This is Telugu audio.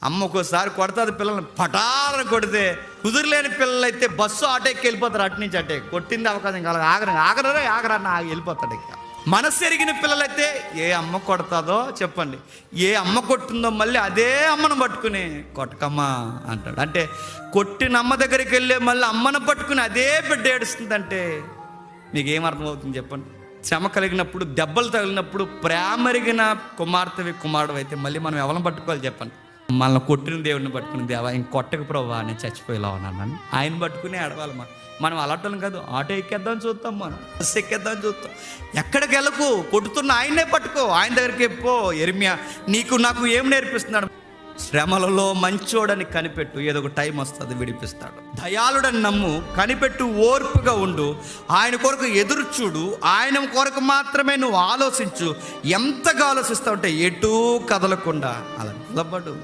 అమ్మ ఒక్కోసారి కొడుతుంది పిల్లల్ని, పటాలను కొడితే. కుదురులేని పిల్లలైతే బస్సు ఆటో ఎక్కి వెళ్ళిపోతారు, అటు నుంచి అటే. కొట్టింది అవకాశం కాదు, ఆగరన్న ఆగి వెళ్ళిపోతాడు ఇక. మనసు ఎరిగిన పిల్లలైతే ఏ అమ్మ కొడతాదో చెప్పండి, ఏ అమ్మ కొట్టిందో మళ్ళీ అదే అమ్మను పట్టుకుని కొట్టకమ్మా అంటాడు. అంటే కొట్టిన అమ్మ దగ్గరికి వెళ్ళి మళ్ళీ అమ్మను పట్టుకుని అదే బిడ్డ ఏడుస్తుందంటే మీకు ఏమర్థమవుతుంది చెప్పండి? శ్రమ కలిగినప్పుడు, దెబ్బలు తగిలినప్పుడు ప్రేమరిగిన కుమార్తెవి కుమారుడు అయితే మళ్ళీ మనం ఎవరిని పట్టుకోవాలి చెప్పండి? మనల్ని కొట్టిన దేవుడిని పట్టుకుని, దేవా ఇంక కొట్టక ప్రభా నేను చచ్చిపోయేలా ఉన్నాను, ఆయన పట్టుకుని ఆడవాలి. మనం అలాంటి కాదు, ఆటో ఎక్కేద్దాం చూస్తాం, మనం బస్సు ఎక్కేద్దాం చూస్తాం. ఎక్కడికి వెళ్ళకు, కొట్టుతున్న ఆయన్నే పట్టుకో, ఆయన దగ్గరికి ఎప్పో. యెరెమయా నీకు నాకు ఏం నేర్పిస్తున్నాడు? శ్రమలలో మంచోడని కనిపెట్టు, ఏదో ఒక టైం వస్తుంది విడిపిస్తాడు. దయాళుడని నమ్ము, కనిపెట్టు, ఓర్పుగా ఉండు, ఆయన కొరకు ఎదురు చూడు, ఆయన కొరకు మాత్రమే నువ్వు ఆలోచించు. ఎంతగా ఆలోచిస్తావు అంటే ఎటూ కదలకుండా అలా నిలబడు.